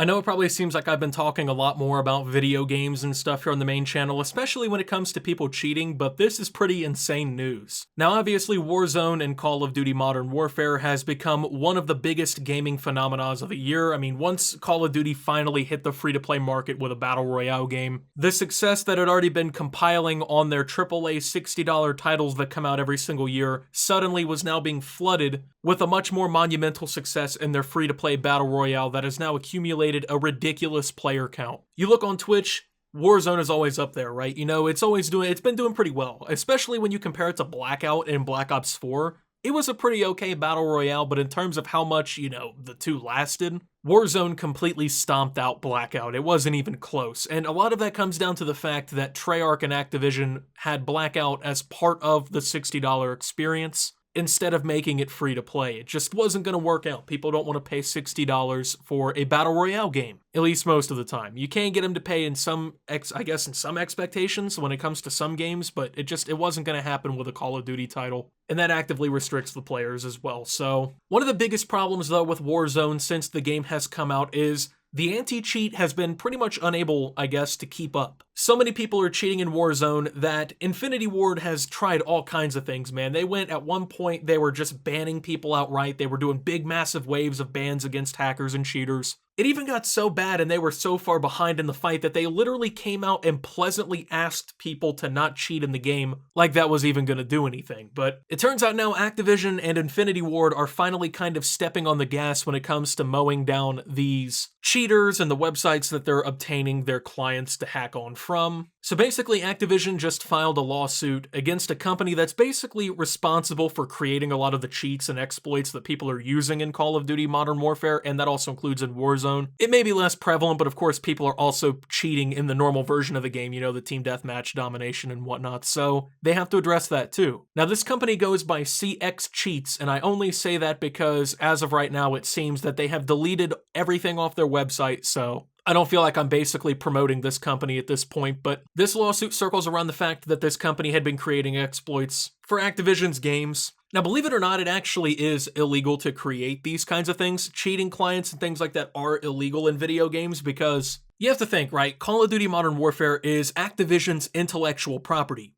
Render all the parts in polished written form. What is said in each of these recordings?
I know it probably seems like I've been talking a lot more about video games and stuff here on the main channel, especially when it comes to people cheating, but this is pretty insane news. Now, obviously, Warzone and Call of Duty Modern Warfare has become one of the biggest gaming phenomena of the year. I mean, once Call of Duty finally hit the free-to-play market with a Battle Royale game, the success that had already been compiling on their AAA $60 titles that come out every single year suddenly was now being flooded with a much more monumental success in their free-to-play Battle Royale that has now accumulated a ridiculous player count. You look on Twitch, Warzone is always up there, right? You know, it's been doing pretty well, especially when you compare it to Blackout and Black Ops 4. It was a pretty okay Battle Royale, but in terms of how much, the two lasted, Warzone completely stomped out Blackout. It wasn't even close. And a lot of that comes down to the fact that Treyarch and Activision had Blackout as part of the $60 experience, instead of making it free to play. It just wasn't going to work out. People don't want to pay $60 for a Battle Royale game, at least most of the time. You can get them to pay in some expectations when it comes to some games, but it wasn't going to happen with a Call of Duty title. And that actively restricts the players as well. So one of the biggest problems though with Warzone since the game has come out is the anti-cheat has been pretty much unable, I guess, to keep up. So many people are cheating in Warzone that Infinity Ward has tried all kinds of things, man. They went at one point, they were just banning people outright. They were doing big, massive waves of bans against hackers and cheaters. It even got so bad and they were so far behind in the fight that they literally came out and pleasantly asked people to not cheat in the game, like that was even going to do anything. But it turns out now Activision and Infinity Ward are finally kind of stepping on the gas when it comes to mowing down these cheaters and the websites that they're obtaining their clients to hack on from. So basically, Activision just filed a lawsuit against a company that's basically responsible for creating a lot of the cheats and exploits that people are using in Call of Duty Modern Warfare, and that also includes in Warzone. It may be less prevalent, but of course people are also cheating in the normal version of the game, the team deathmatch domination and whatnot, so they have to address that too. Now this company goes by CX Cheats, and I only say that because as of right now it seems that they have deleted everything off their website, so I don't feel like I'm basically promoting this company at this point, but this lawsuit circles around the fact that this company had been creating exploits for Activision's games. Now, believe it or not, it actually is illegal to create these kinds of things. Cheating clients and things like that are illegal in video games because you have to think, right? Call of Duty Modern Warfare is Activision's intellectual property.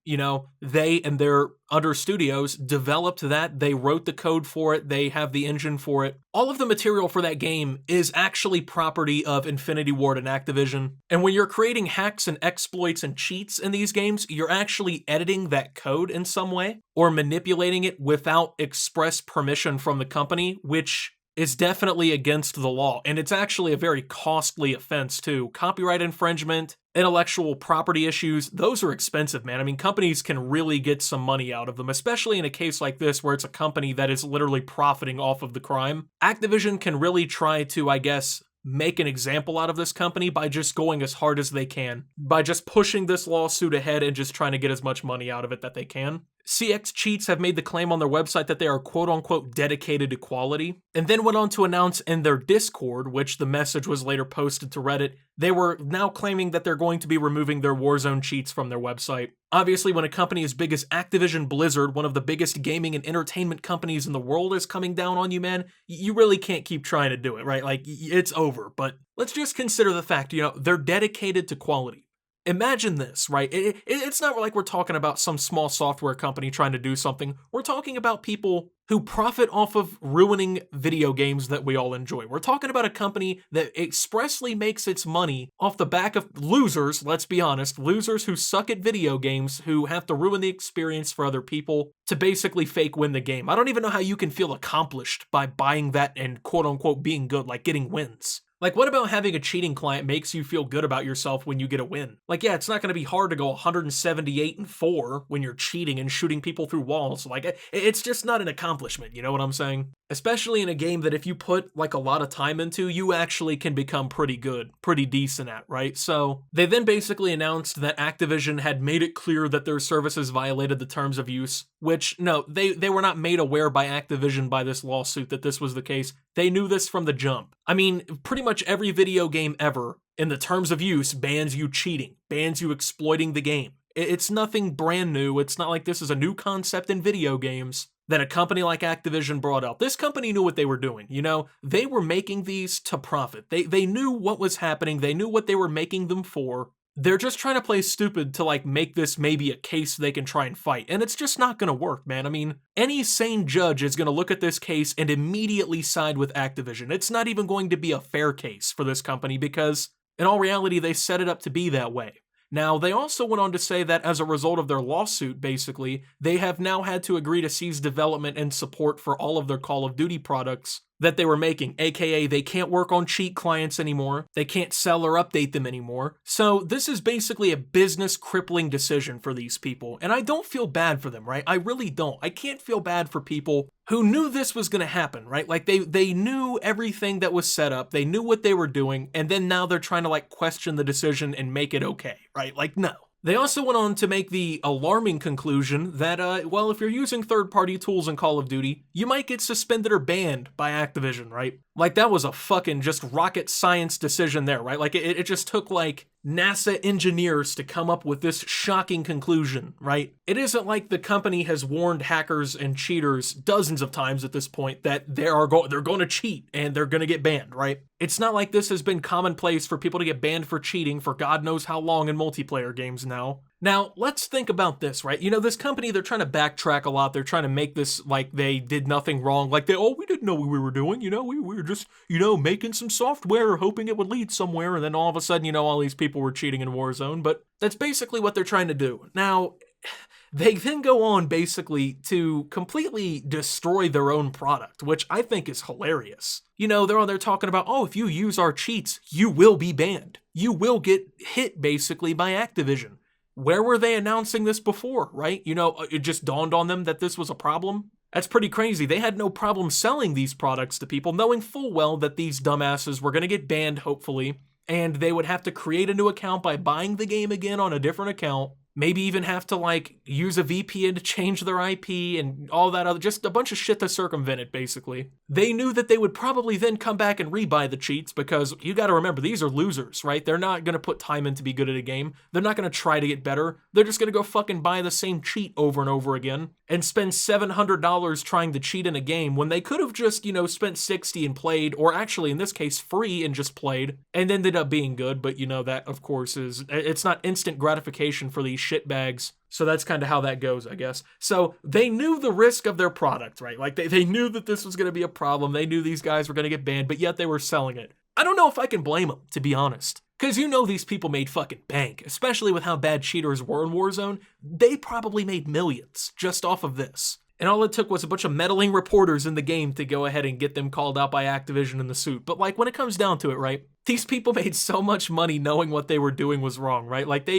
They and their other studios developed that. They wrote the code for it. They have the engine for it. All of the material for that game is actually property of Infinity Ward and Activision. And when you're creating hacks and exploits and cheats in these games, you're actually editing that code in some way or manipulating it without express permission from the company, which is definitely against the law, and it's actually a very costly offense too. Copyright infringement, intellectual property issues, those are expensive, man. I mean, companies can really get some money out of them, especially in a case like this where it's a company that is literally profiting off of the crime. Activision can really try to, I guess, make an example out of this company by just going as hard as they can, by just pushing this lawsuit ahead and just trying to get as much money out of it that they can. CX Cheats have made the claim on their website that they are quote-unquote dedicated to quality, and then went on to announce in their Discord, which the message was later posted to Reddit, they were now claiming that they're going to be removing their Warzone cheats from their website. Obviously, when a company as big as Activision Blizzard, one of the biggest gaming and entertainment companies in the world, is coming down on you, man, you really can't keep trying to do it, right? Like, it's over. But let's just consider the fact, they're dedicated to quality. Imagine this, right? It's not like we're talking about some small software company trying to do something. We're talking about people who profit off of ruining video games that we all enjoy. We're talking about a company that expressly makes its money off the back of losers, let's be honest, losers who suck at video games, who have to ruin the experience for other people to basically fake win the game. I don't even know how you can feel accomplished by buying that and quote-unquote being good, like getting wins. Like, what about having a cheating client makes you feel good about yourself when you get a win? Like, yeah, it's not going to be hard to go 178-4 when you're cheating and shooting people through walls. Like, it's just not an accomplishment, you know what I'm saying? Especially in a game that if you put, like, a lot of time into, you actually can become pretty good, pretty decent at, right? So, they then basically announced that Activision had made it clear that their services violated the terms of use, which, no, they were not made aware by Activision by this lawsuit that this was the case. They knew this from the jump. I mean, pretty much every video game ever, in the terms of use, bans you cheating, bans you exploiting the game. It's nothing brand new. It's not like this is a new concept in video games. that a company like Activision brought out. This company knew what they were doing, you know? They were making these to profit. They knew what was happening. They knew what they were making them for. They're just trying to play stupid to like make this maybe a case they can try and fight. And it's just not gonna work, man. I mean, any sane judge is gonna look at this case and immediately side with Activision. It's not even going to be a fair case for this company because in all reality, they set it up to be that way. Now, they also went on to say that as a result of their lawsuit, basically, they have now had to agree to cease development and support for all of their Call of Duty products that they were making, aka they can't work on cheat clients anymore, they can't sell or update them anymore. So this is basically a business crippling decision for these people, and I don't feel bad for them, right? I really don't. I can't feel bad for people who knew this was gonna happen, right? Like they knew everything that was set up, they knew what they were doing, and then now they're trying to like question the decision and make it okay, right? Like, no. They also went on to make the alarming conclusion that, well, if you're using third-party tools in Call of Duty, you might get suspended or banned by Activision, right? Like, that was a fucking just rocket science decision there, right? Like, it just took, like, NASA engineers to come up with this shocking conclusion, right? It isn't like the company has warned hackers and cheaters dozens of times at this point that they're going to cheat and they're going to get banned, right? It's not like this has been commonplace for people to get banned for cheating for God knows how long in multiplayer games now. Now, let's think about this, right? You know, this company, they're trying to backtrack a lot. They're trying to make this like they did nothing wrong. Like, we didn't know what we were doing. You know, we were just, making some software, hoping it would lead somewhere. And then all of a sudden, all these people were cheating in Warzone. But that's basically what they're trying to do. Now, they then go on basically to completely destroy their own product, which I think is hilarious. They're on there talking about, if you use our cheats, you will be banned. You will get hit basically by Activision. Where were they announcing this before, right? It just dawned on them that this was a problem. That's pretty crazy. They had no problem selling these products to people, knowing full well that these dumbasses were going to get banned, hopefully, and they would have to create a new account by buying the game again on a different account. Maybe even have to like use a VPN to change their IP and all that other, just a bunch of shit to circumvent it, basically. They knew that they would probably then come back and rebuy the cheats because you got to remember, these are losers, right? They're not going to put time in to be good at a game. They're not going to try to get better. They're just going to go fucking buy the same cheat over and over again and spend $700 trying to cheat in a game when they could have just, spent $60 and played, or actually in this case, free and just played and ended up being good. But that of course it's not instant gratification for these shitbags. So that's kind of how that goes, I guess. So they knew the risk of their product, right? Like they knew that this was going to be a problem. They knew these guys were going to get banned, but yet they were selling it. I don't know if I can blame them, to be honest. Because these people made fucking bank, especially with how bad cheaters were in Warzone. They probably made millions just off of this. And all it took was a bunch of meddling reporters in the game to go ahead and get them called out by Activision in the suit. But like when it comes down to it, right? These people made so much money knowing what they were doing was wrong, right? Like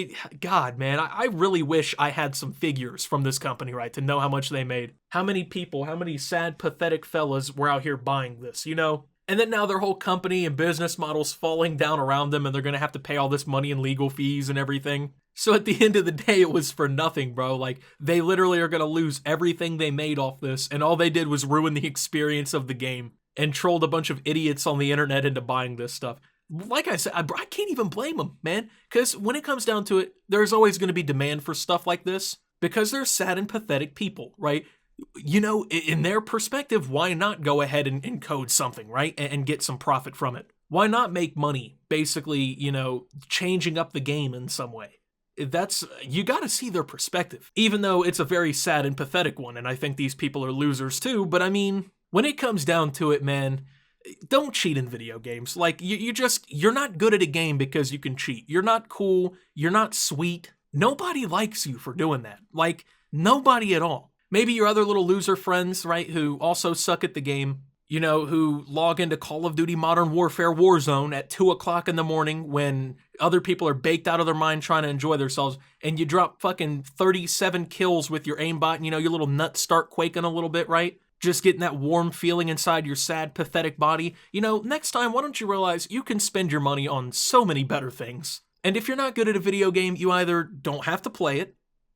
God, man, I really wish I had some figures from this company, right? To know how much they made. How many people, how many sad, pathetic fellas were out here buying this, And then now their whole company and business model's falling down around them and they're going to have to pay all this money in legal fees and everything. So at the end of the day, it was for nothing, bro. Like, they literally are going to lose everything they made off this, and all they did was ruin the experience of the game and trolled a bunch of idiots on the internet into buying this stuff. Like I said, I can't even blame them, man, because when it comes down to it, there's always going to be demand for stuff like this because they're sad and pathetic people, right? In their perspective, why not go ahead and code something, right? And get some profit from it? Why not make money, basically, changing up the game in some way? You got to see their perspective, even though it's a very sad and pathetic one. And I think these people are losers too. But I mean, when it comes down to it, man, don't cheat in video games. Like you're not good at a game because you can cheat. You're not cool. You're not sweet. Nobody likes you for doing that. Like nobody at all. Maybe your other little loser friends, right? Who also suck at the game. Who log into Call of Duty Modern Warfare Warzone at 2:00 in the morning when other people are baked out of their mind trying to enjoy themselves, and you drop fucking 37 kills with your aimbot, and your little nuts start quaking a little bit, right? Just getting that warm feeling inside your sad, pathetic body. Next time, why don't you realize you can spend your money on so many better things? And if you're not good at a video game, you either don't have to play it,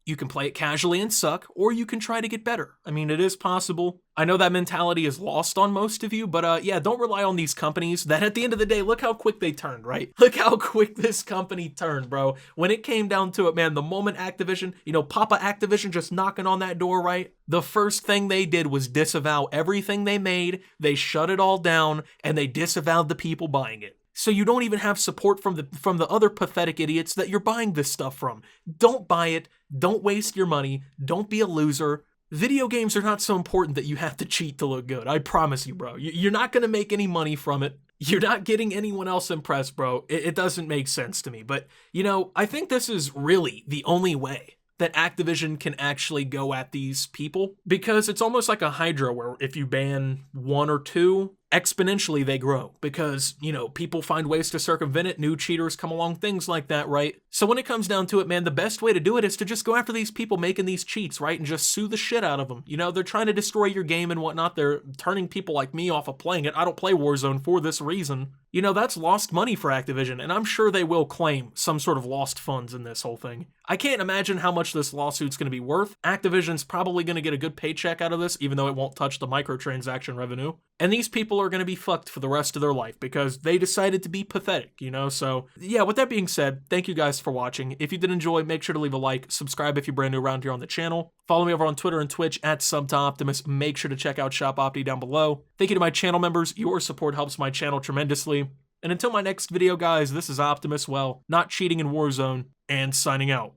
You can play it casually and suck, or you can try to get better. I mean, it is possible. I know that mentality is lost on most of you, but yeah, don't rely on these companies that at the end of the day, look how quick they turned, right? Look how quick this company turned, bro. When it came down to it, man, the moment Activision, Papa Activision just knocking on that door, right? The first thing they did was disavow everything they made, they shut it all down, and they disavowed the people buying it. So you don't even have support from the other pathetic idiots that you're buying this stuff from. Don't buy it. Don't waste your money. Don't be a loser. Video games are not so important that you have to cheat to look good. I promise you, bro. You're not going to make any money from it. You're not getting anyone else impressed, bro. It doesn't make sense to me. But, I think this is really the only way that Activision can actually go at these people, because it's almost like a Hydra where if you ban one or two, exponentially they grow because, people find ways to circumvent it, new cheaters come along, things like that, right? So when it comes down to it, man, the best way to do it is to just go after these people making these cheats, right? And just sue the shit out of them. They're trying to destroy your game and whatnot. They're turning people like me off of playing it. I don't play Warzone for this reason. That's lost money for Activision, and I'm sure they will claim some sort of lost funds in this whole thing. I can't imagine how much this lawsuit's going to be worth. Activision's probably going to get a good paycheck out of this, even though it won't touch the microtransaction revenue. And these people are going to be fucked for the rest of their life because they decided to be pathetic, So, yeah, with that being said, thank you guys for watching. If you did enjoy, make sure to leave a like, subscribe if you're brand new around here on the channel. Follow me over on Twitter and Twitch at SubToOptimus. Make sure to check out Shop Opti down below. Thank you to my channel members. Your support helps my channel tremendously. And until my next video, guys, this is Optimus, not cheating in Warzone, and signing out.